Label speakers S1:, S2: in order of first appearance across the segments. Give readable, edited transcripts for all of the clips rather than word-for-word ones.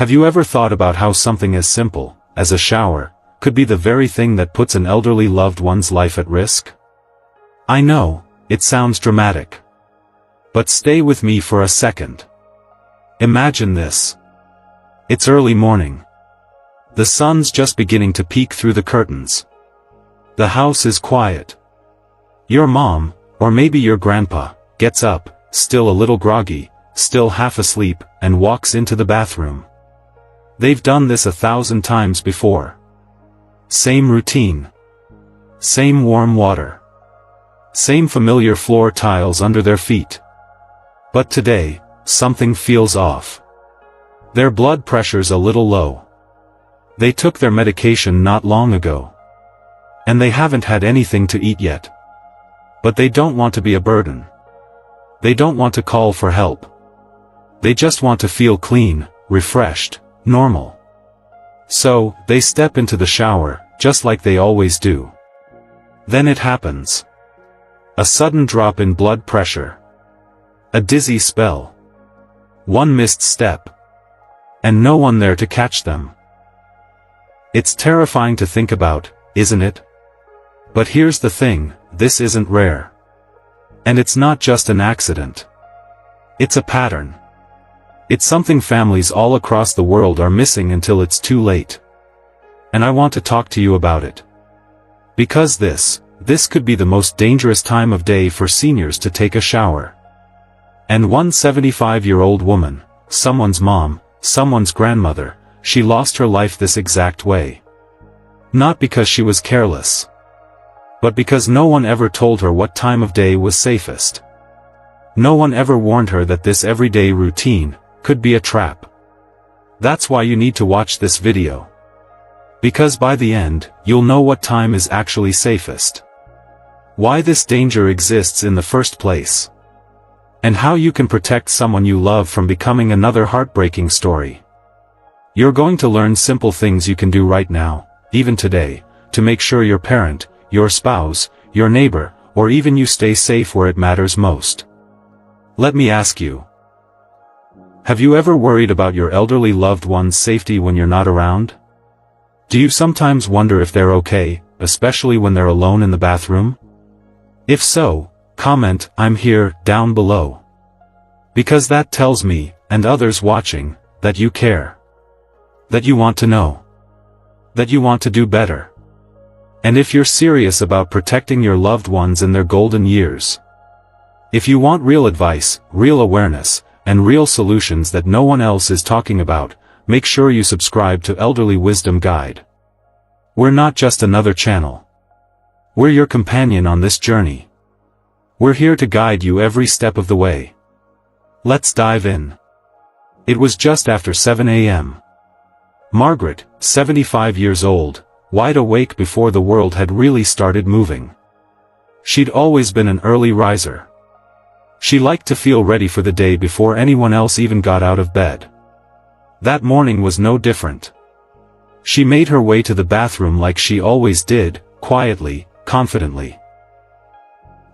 S1: Have you ever thought about how something as simple as a shower could be the very thing that puts an elderly loved one's life at risk? I know, it sounds dramatic. But stay with me for a second. Imagine this. It's early morning. The sun's just beginning to peek through the curtains. The house is quiet. Your mom, or maybe your grandpa, gets up, still a little groggy, still half asleep, and walks into the bathroom. They've done this 1,000 times before. Same routine. Same warm water. Same familiar floor tiles under their feet. But today, something feels off. Their blood pressure's a little low. They took their medication not long ago. And they haven't had anything to eat yet. But they don't want to be a burden. They don't want to call for help. They just want to feel clean, refreshed, normal. So, they step into the shower, just like they always do. Then it happens. A sudden drop in blood pressure. A dizzy spell. One missed step. And no one there to catch them. It's terrifying to think about, isn't it? But here's the thing, this isn't rare. And it's not just an accident. It's a pattern. It's something families all across the world are missing until it's too late. And I want to talk to you about it. Because this could be the most dangerous time of day for seniors to take a shower. And one 75-year-old woman, someone's mom, someone's grandmother, she lost her life this exact way. Not because she was careless. But because no one ever told her what time of day was safest. No one ever warned her that this everyday routine could be a trap. That's why you need to watch this video. Because by the end, you'll know what time is actually safest. Why this danger exists in the first place. And how you can protect someone you love from becoming another heartbreaking story. You're going to learn simple things you can do right now, even today, to make sure your parent, your spouse, your neighbor, or even you stay safe where it matters most. Let me ask you. Have you ever worried about your elderly loved one's safety when you're not around? Do you sometimes wonder if they're okay, especially when they're alone in the bathroom? If so, comment "I'm here" down below. Because that tells me, and others watching, that you care. That you want to know. That you want to do better. And if you're serious about protecting your loved ones in their golden years. If you want real advice, real awareness, and real solutions that no one else is talking about, make sure you subscribe to Elderly Wisdom Guide. We're not just another channel. We're your companion on this journey. We're here to guide you every step of the way. Let's dive in. It was just after 7 a.m. Margaret, 75 years old, wide awake before the world had really started moving. She'd always been an early riser. She liked to feel ready for the day before anyone else even got out of bed. That morning was no different. She made her way to the bathroom like she always did, quietly, confidently.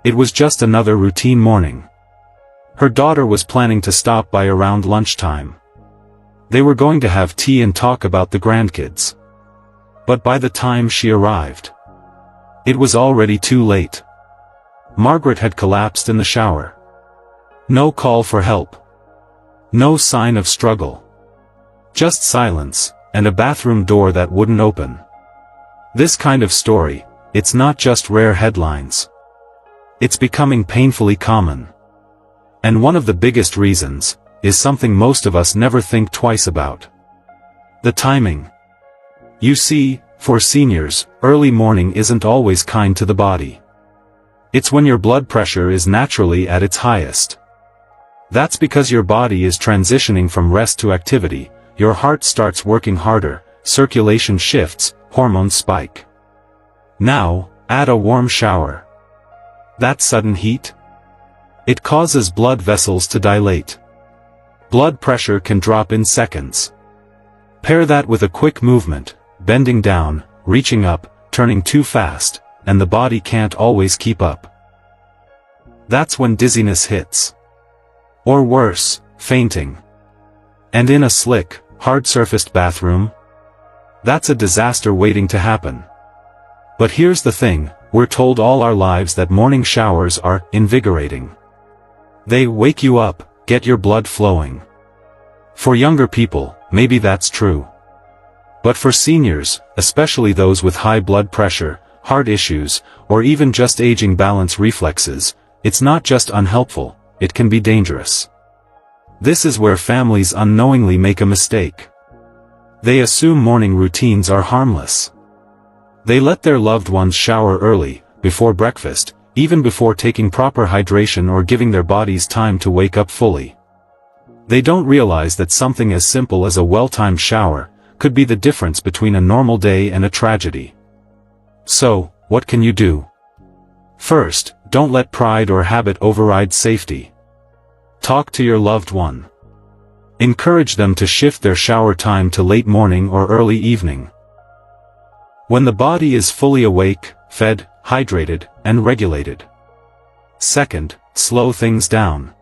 S1: It was just another routine morning. Her daughter was planning to stop by around lunchtime. They were going to have tea and talk about the grandkids. But by the time she arrived, it was already too late. Margaret had collapsed in the shower. No call for help. No sign of struggle. Just silence, and a bathroom door that wouldn't open. This kind of story, it's not just rare headlines. It's becoming painfully common. And one of the biggest reasons, is something most of us never think twice about. The timing. You see, for seniors, early morning isn't always kind to the body. It's when your blood pressure is naturally at its highest. That's because your body is transitioning from rest to activity, your heart starts working harder, circulation shifts, hormones spike. Now, add a warm shower. That sudden heat? It causes blood vessels to dilate. Blood pressure can drop in seconds. Pair that with a quick movement, bending down, reaching up, turning too fast, and the body can't always keep up. That's when dizziness hits. Or worse, fainting. And in a slick, hard-surfaced bathroom? That's a disaster waiting to happen. But here's the thing, we're told all our lives that morning showers are invigorating. They wake you up, get your blood flowing. For younger people, maybe that's true. But for seniors, especially those with high blood pressure, heart issues, or even just aging balance reflexes, it's not just unhelpful, it can be dangerous. This is where families unknowingly make a mistake. They assume morning routines are harmless. They let their loved ones shower early, before breakfast, even before taking proper hydration or giving their bodies time to wake up fully. They don't realize that something as simple as a well-timed shower could be the difference between a normal day and a tragedy. So, what can you do? First, don't let pride or habit override safety. Talk to your loved one. Encourage them to shift their shower time to late morning or early evening. When the body is fully awake, fed, hydrated, and regulated. Second, slow things down.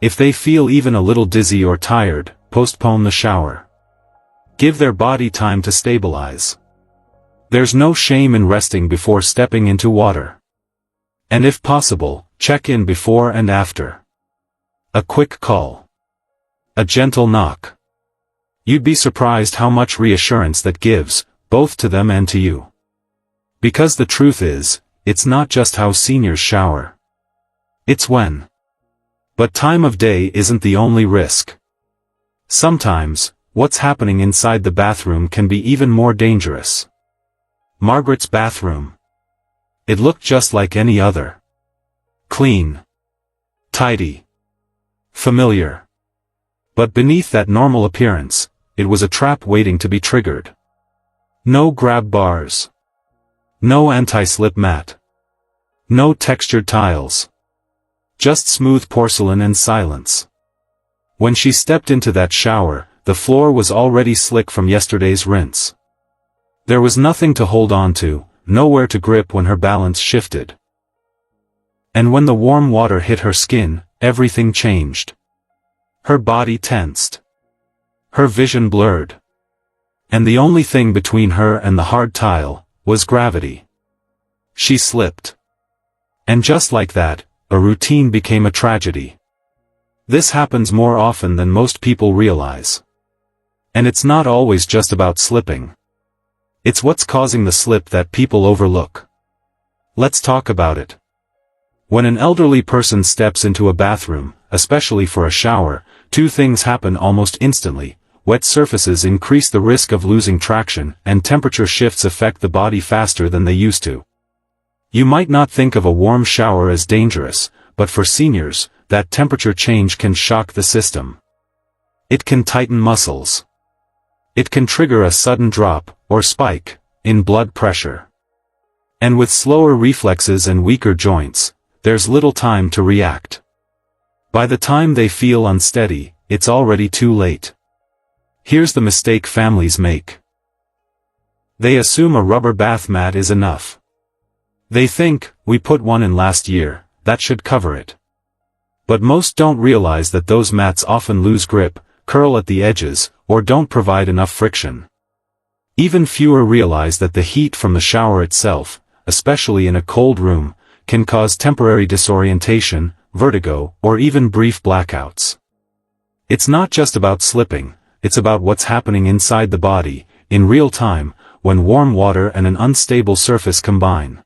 S1: If they feel even a little dizzy or tired, postpone the shower. Give their body time to stabilize. There's no shame in resting before stepping into water. And if possible, check in before and after. A quick call. A gentle knock. You'd be surprised how much reassurance that gives, both to them and to you. Because the truth is, it's not just how seniors shower. It's when. But time of day isn't the only risk. Sometimes, what's happening inside the bathroom can be even more dangerous. Margaret's bathroom. It looked just like any other. Clean. Tidy. Familiar. But beneath that normal appearance, it was a trap waiting to be triggered. No grab bars. No anti-slip mat. No textured tiles. Just smooth porcelain and silence. When she stepped into that shower, the floor was already slick from yesterday's rinse. There was nothing to hold on to, nowhere to grip when her balance shifted. And when the warm water hit her skin, everything changed. Her body tensed. Her vision blurred. And the only thing between her and the hard tile was gravity. She slipped. And just like that, a routine became a tragedy. This happens more often than most people realize. And it's not always just about slipping. It's what's causing the slip that people overlook. Let's talk about it. When an elderly person steps into a bathroom, especially for a shower, two things happen almost instantly. Wet surfaces increase the risk of losing traction, and temperature shifts affect the body faster than they used to. You might not think of a warm shower as dangerous, but for seniors, that temperature change can shock the system. It can tighten muscles. It can trigger a sudden drop, or spike, in blood pressure. And with slower reflexes and weaker joints, there's little time to react. By the time they feel unsteady, it's already too late. Here's the mistake families make. They assume a rubber bath mat is enough. They think, we put one in last year, that should cover it. But most don't realize that those mats often lose grip, curl at the edges, or don't provide enough friction. Even fewer realize that the heat from the shower itself, especially in a cold room, can cause temporary disorientation, vertigo, or even brief blackouts. It's not just about slipping, it's about what's happening inside the body, in real time, when warm water and an unstable surface combine.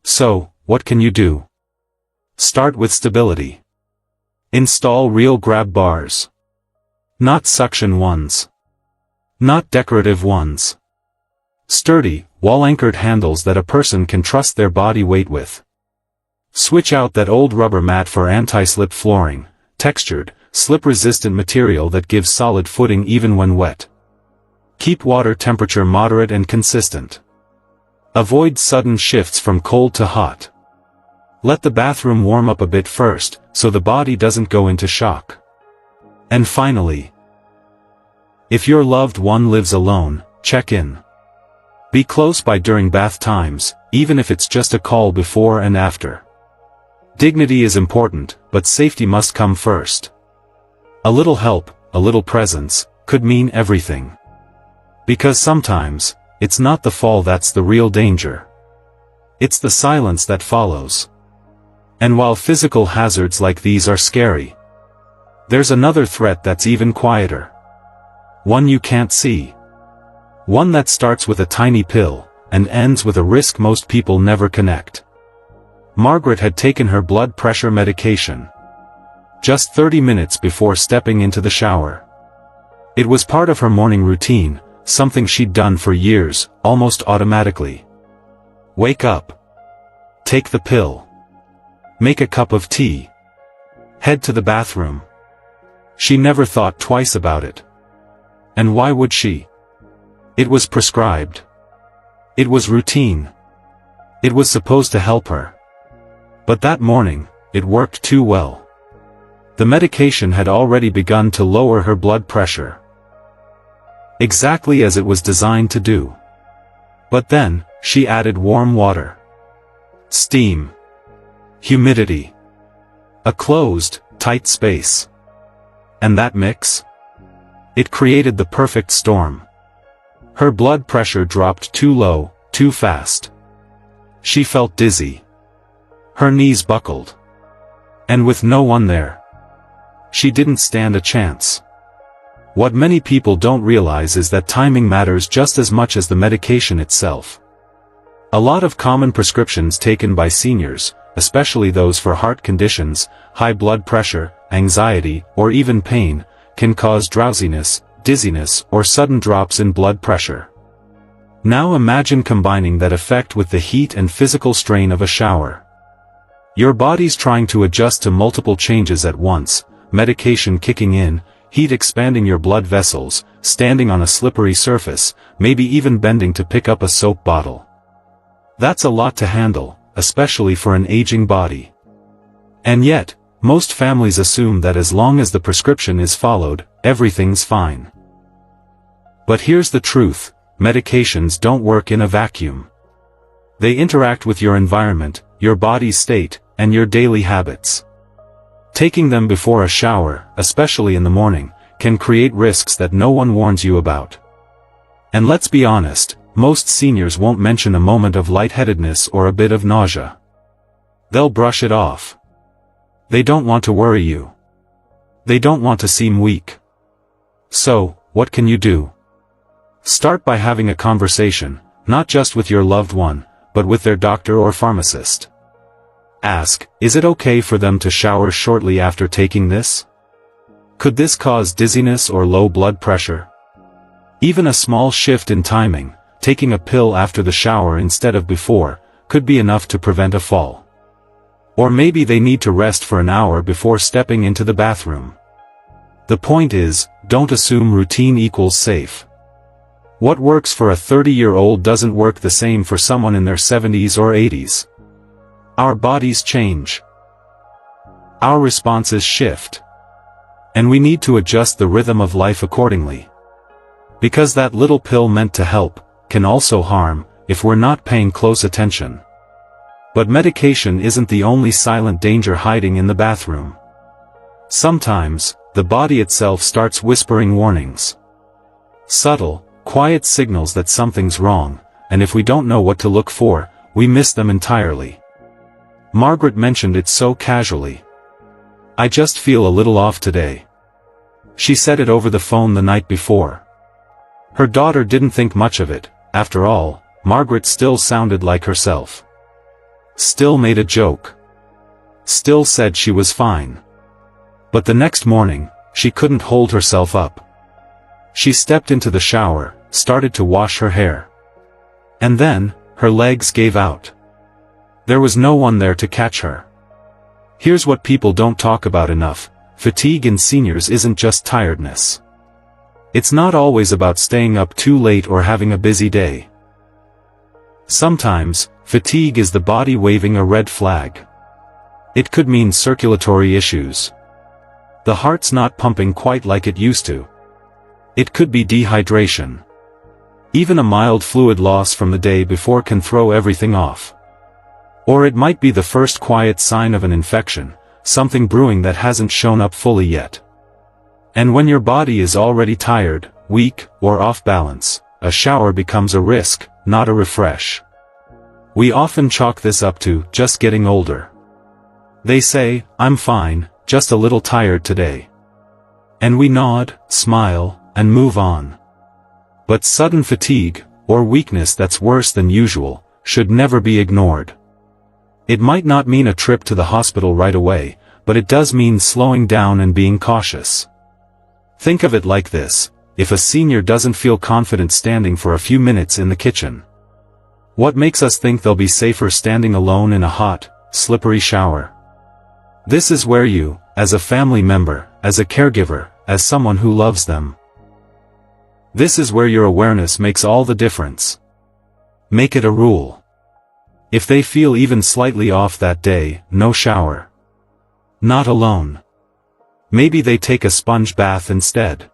S1: So, what can you do? Start with stability. Install real grab bars. Not suction ones. Not decorative ones. Sturdy, wall-anchored handles that a person can trust their body weight with. Switch out that old rubber mat for anti-slip flooring, textured, slip-resistant material that gives solid footing even when wet. Keep water temperature moderate and consistent. Avoid sudden shifts from cold to hot. Let the bathroom warm up a bit first, so the body doesn't go into shock. And finally, if your loved one lives alone, check in. Be close by during bath times, even if it's just a call before and after. Dignity is important, but safety must come first. A little help, a little presence, could mean everything. Because sometimes, it's not the fall that's the real danger. It's the silence that follows. And while physical hazards like these are scary, there's another threat that's even quieter. One you can't see. One that starts with a tiny pill, and ends with a risk most people never connect. Margaret had taken her blood pressure medication just 30 minutes before stepping into the shower. It was part of her morning routine, something she'd done for years, almost automatically. Wake up. Take the pill. Make a cup of tea. Head to the bathroom. She never thought twice about it. And why would she? It was prescribed. It was routine. It was supposed to help her. But that morning, it worked too well. The medication had already begun to lower her blood pressure. Exactly as it was designed to do. But then, she added warm water. Steam. Humidity. A closed, tight space. And that mix? It created the perfect storm. Her blood pressure dropped too low, too fast. She felt dizzy. Her knees buckled. And with no one there, she didn't stand a chance. What many people don't realize is that timing matters just as much as the medication itself. A lot of common prescriptions taken by seniors, especially those for heart conditions, high blood pressure, anxiety, or even pain, can cause drowsiness, dizziness, or sudden drops in blood pressure. Now imagine combining that effect with the heat and physical strain of a shower. Your body's trying to adjust to multiple changes at once, medication kicking in, heat expanding your blood vessels, standing on a slippery surface, maybe even bending to pick up a soap bottle. That's a lot to handle, especially for an aging body. And yet, most families assume that as long as the prescription is followed, everything's fine. But here's the truth, medications don't work in a vacuum. They interact with your environment, your body's state, and your daily habits. Taking them before a shower, especially in the morning, can create risks that no one warns you about. And let's be honest, most seniors won't mention a moment of lightheadedness or a bit of nausea. They'll brush it off. They don't want to worry you. They don't want to seem weak. So, what can you do? Start by having a conversation, not just with your loved one, but with their doctor or pharmacist. Ask, is it okay for them to shower shortly after taking this? Could this cause dizziness or low blood pressure? Even a small shift in timing, taking a pill after the shower instead of before, could be enough to prevent a fall. Or maybe they need to rest for an hour before stepping into the bathroom. The point is, don't assume routine equals safe. What works for a 30-year-old doesn't work the same for someone in their 70s or 80s. Our bodies change. Our responses shift. And we need to adjust the rhythm of life accordingly. Because that little pill meant to help, can also harm, if we're not paying close attention. But medication isn't the only silent danger hiding in the bathroom. Sometimes, the body itself starts whispering warnings. Subtle, quiet signals that something's wrong, and if we don't know what to look for, we miss them entirely. Margaret mentioned it so casually. I just feel a little off today. She said it over the phone the night before. Her daughter didn't think much of it. After all, Margaret still sounded like herself. Still made a joke. Still said she was fine. But the next morning, she couldn't hold herself up. She stepped into the shower, started to wash her hair. And then, her legs gave out. There was no one there to catch her. Here's what people don't talk about enough, fatigue in seniors isn't just tiredness. It's not always about staying up too late or having a busy day. Sometimes, fatigue is the body waving a red flag. It could mean circulatory issues. The heart's not pumping quite like it used to. It could be dehydration. Even a mild fluid loss from the day before can throw everything off. Or it might be the first quiet sign of an infection, something brewing that hasn't shown up fully yet. And when your body is already tired, weak, or off balance, a shower becomes a risk, not a refresh. We often chalk this up to just getting older. They say, "I'm fine, just a little tired today." And we nod, smile, and move on. But sudden fatigue, or weakness that's worse than usual, should never be ignored. It might not mean a trip to the hospital right away, but it does mean slowing down and being cautious. Think of it like this: if a senior doesn't feel confident standing for a few minutes in the kitchen, what makes us think they'll be safer standing alone in a hot, slippery shower? This is where you, as a family member, as a caregiver, as someone who loves them, this is where your awareness makes all the difference. Make it a rule. If they feel even slightly off that day, no shower. Not alone. Maybe they take a sponge bath instead.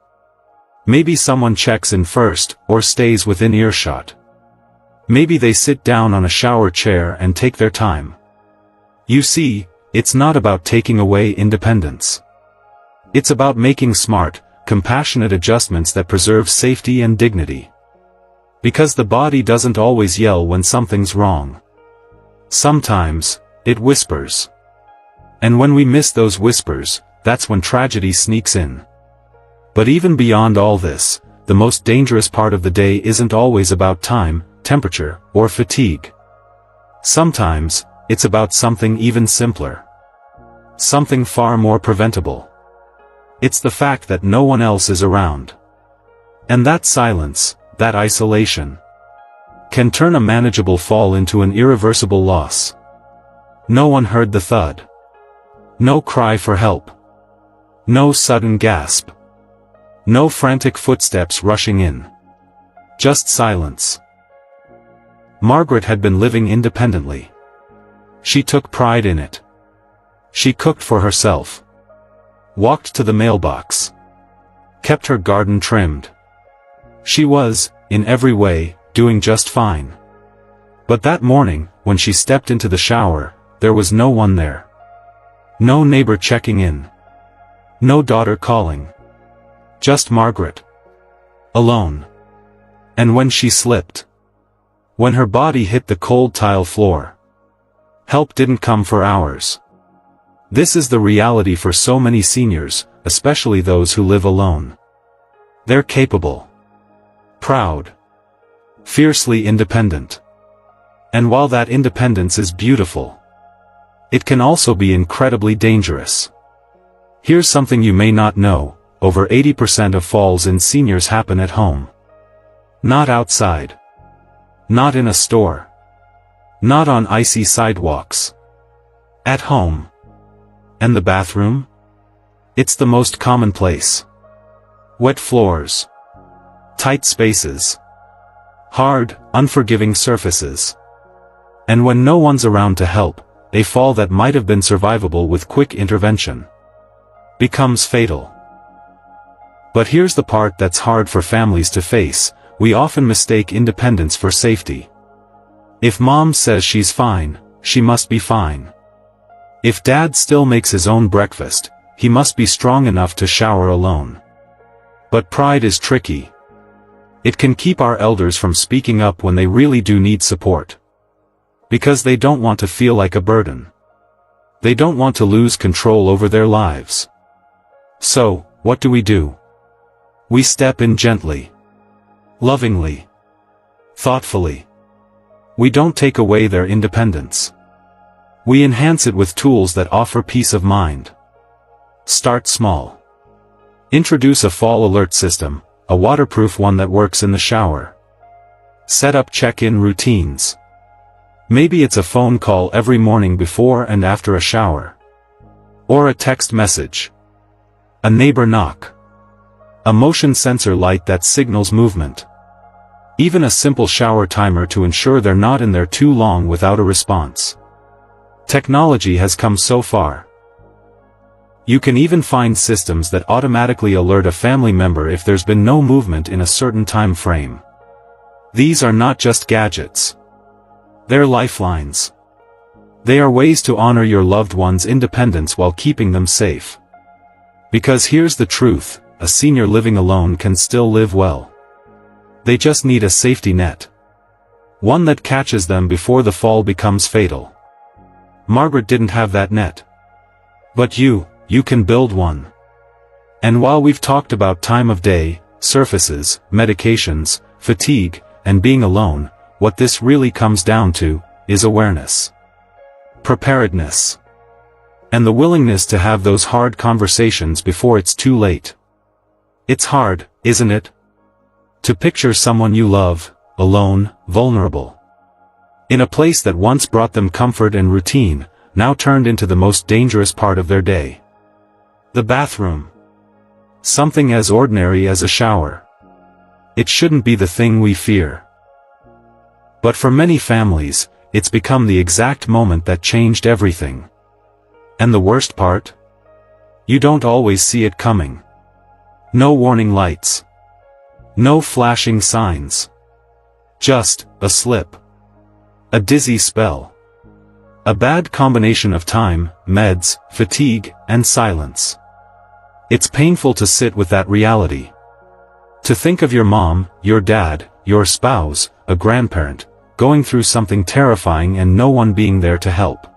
S1: Maybe someone checks in first, or stays within earshot. Maybe they sit down on a shower chair and take their time. You see, it's not about taking away independence. It's about making smart, compassionate adjustments that preserve safety and dignity. Because the body doesn't always yell when something's wrong. Sometimes, it whispers. And when we miss those whispers, that's when tragedy sneaks in. But even beyond all this, the most dangerous part of the day isn't always about time, temperature, or fatigue. Sometimes, it's about something even simpler. Something far more preventable. It's the fact that no one else is around. And that silence, that isolation, can turn a manageable fall into an irreversible loss. No one heard the thud. No cry for help. No sudden gasp. No frantic footsteps rushing in. Just silence. Margaret had been living independently. She took pride in it. She cooked for herself. Walked to the mailbox. Kept her garden trimmed. She was, in every way, doing just fine. But that morning, when she stepped into the shower, there was no one there. No neighbor checking in. No daughter calling. Just Margaret. Alone. And when she slipped, when her body hit the cold tile floor, help didn't come for hours. This is the reality for so many seniors, especially those who live alone. They're capable, proud, fiercely independent. And while that independence is beautiful, it can also be incredibly dangerous. Here's something you may not know: over 80% of falls in seniors happen at home. Not outside. Not in a store. Not on icy sidewalks. At home. And the bathroom? It's the most common place. Wet floors. Tight spaces. Hard, unforgiving surfaces. And when no one's around to help, a fall that might have been survivable with quick intervention becomes fatal. But here's the part that's hard for families to face: we often mistake independence for safety. If mom says she's fine, she must be fine. If dad still makes his own breakfast, he must be strong enough to shower alone. But pride is tricky. It can keep our elders from speaking up when they really do need support. Because they don't want to feel like a burden. They don't want to lose control over their lives. So, what do? We step in gently. Lovingly. Thoughtfully. We don't take away their independence. We enhance it with tools that offer peace of mind. Start small. Introduce a fall alert system, a waterproof one that works in the shower. Set up check-in routines. Maybe it's a phone call every morning before and after a shower. Or a text message. A neighbor knock. A motion sensor light that signals movement. Even a simple shower timer to ensure they're not in there too long without a response. Technology has come so far. You can even find systems that automatically alert a family member if there's been no movement in a certain time frame. These are not just gadgets. They're lifelines. They are ways to honor your loved one's independence while keeping them safe. Because here's the truth: a senior living alone can still live well. They just need a safety net. One that catches them before the fall becomes fatal. Margaret didn't have that net. But you can build one. And while we've talked about time of day, surfaces, medications, fatigue, and being alone, what this really comes down to is awareness, preparedness, and the willingness to have those hard conversations before it's too late. It's hard, isn't it? To picture someone you love, alone, vulnerable, in a place that once brought them comfort and routine, now turned into the most dangerous part of their day. The bathroom. Something as ordinary as a shower. It shouldn't be the thing we fear. But for many families, it's become the exact moment that changed everything. And the worst part? You don't always see it coming. No warning lights. No flashing signs. Just a slip. A dizzy spell. A bad combination of time, meds, fatigue, and silence. It's painful to sit with that reality. To think of your mom, your dad, your spouse, a grandparent, going through something terrifying and no one being there to help.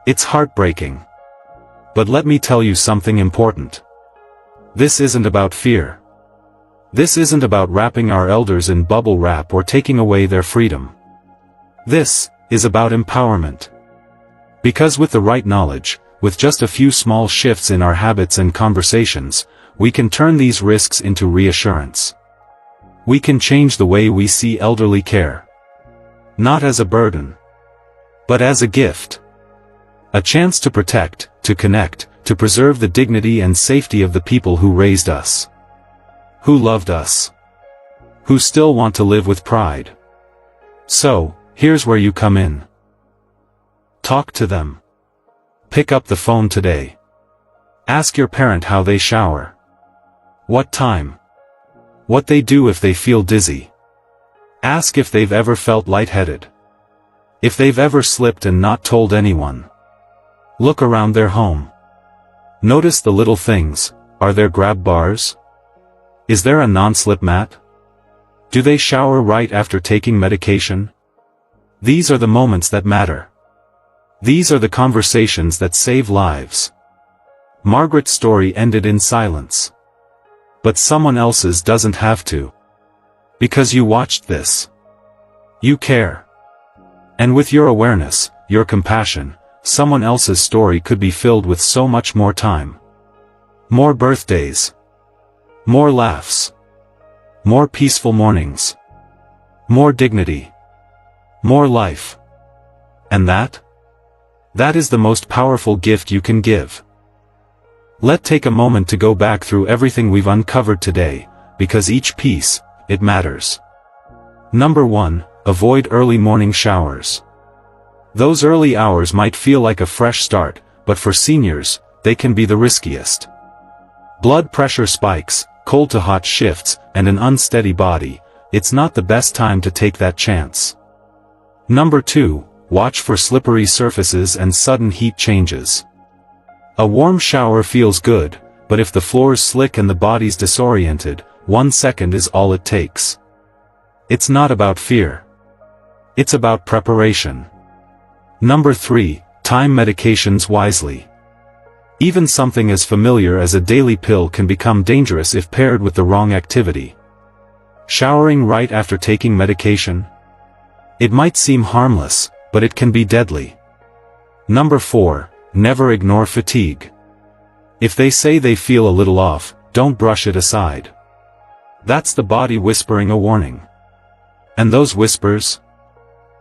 S1: It's heartbreaking. But let me tell you something important. This isn't about fear. This isn't about wrapping our elders in bubble wrap or taking away their freedom. This is about empowerment. Because with the right knowledge, with just a few small shifts in our habits and conversations, we can turn these risks into reassurance. We can change the way we see elderly care. Not as a burden, but as a gift. A chance to protect, to connect, to preserve the dignity and safety of the people who raised us. Who loved us. Who still want to live with pride. So, here's where you come in. Talk to them. Pick up the phone today. Ask your parent how they shower. What time? What they do if they feel dizzy. Ask if they've ever felt lightheaded. If they've ever slipped and not told anyone. Look around their home. Notice the little things. Are there grab bars? Is there a non-slip mat? Do they shower right after taking medication? These are the moments that matter. These are the conversations that save lives. Margaret's story ended in silence. But someone else's doesn't have to. Because you watched this. You care. And with your awareness, your compassion, someone else's story could be filled with so much more time. More birthdays. More laughs. More peaceful mornings. More dignity. More life. And that is the most powerful gift you can give. Let's take a moment to go back through everything we've uncovered today, because each piece, it matters. Number 1, avoid early morning showers. Those early hours might feel like a fresh start, but for seniors, they can be the riskiest. Blood pressure spikes, cold to hot shifts, and an unsteady body, it's not the best time to take that chance. Number 2, watch for slippery surfaces and sudden heat changes. A warm shower feels good, but if the floor's slick and the body's disoriented, 1 second is all it takes. It's not about fear. It's about preparation. Number 3, time medications wisely. Even something as familiar as a daily pill can become dangerous if paired with the wrong activity. Showering right after taking medication? It might seem harmless, but it can be deadly. Number 4, never ignore fatigue. If they say they feel a little off, don't brush it aside. That's the body whispering a warning. And those whispers?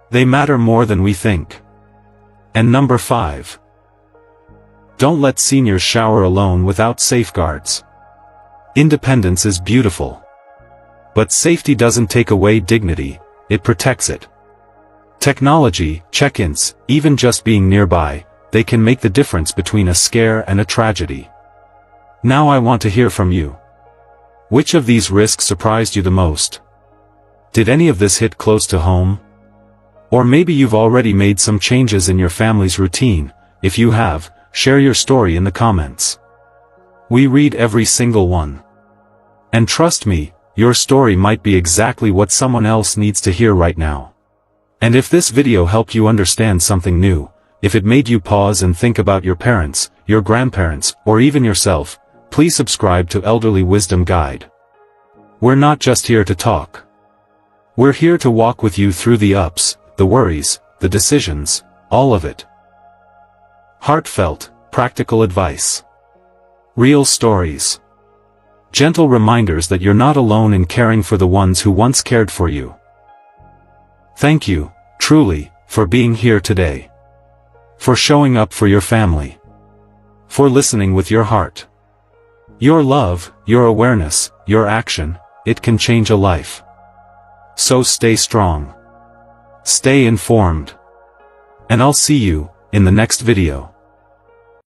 S1: They matter more than we think. And number 5. Don't let seniors shower alone without safeguards. Independence is beautiful. But safety doesn't take away dignity, it protects it. Technology, check-ins, even just being nearby, they can make the difference between a scare and a tragedy. Now I want to hear from you. Which of these risks surprised you the most? Did any of this hit close to home? Or maybe you've already made some changes in your family's routine. If you have, share your story in the comments. We read every single one. And trust me, your story might be exactly what someone else needs to hear right now. And if this video helped you understand something new, if it made you pause and think about your parents, your grandparents, or even yourself, please subscribe to Elderly Wisdom Guide. We're not just here to talk. We're here to walk with you through the ups, the worries, the decisions, all of it. Heartfelt, practical advice. Real stories. Gentle reminders that you're not alone in caring for the ones who once cared for you. Thank you, truly, for being here today. For showing up for your family. For listening with your heart. Your love, your awareness, your action, it can change a life. So stay strong. Stay informed. And I'll see you in the next video.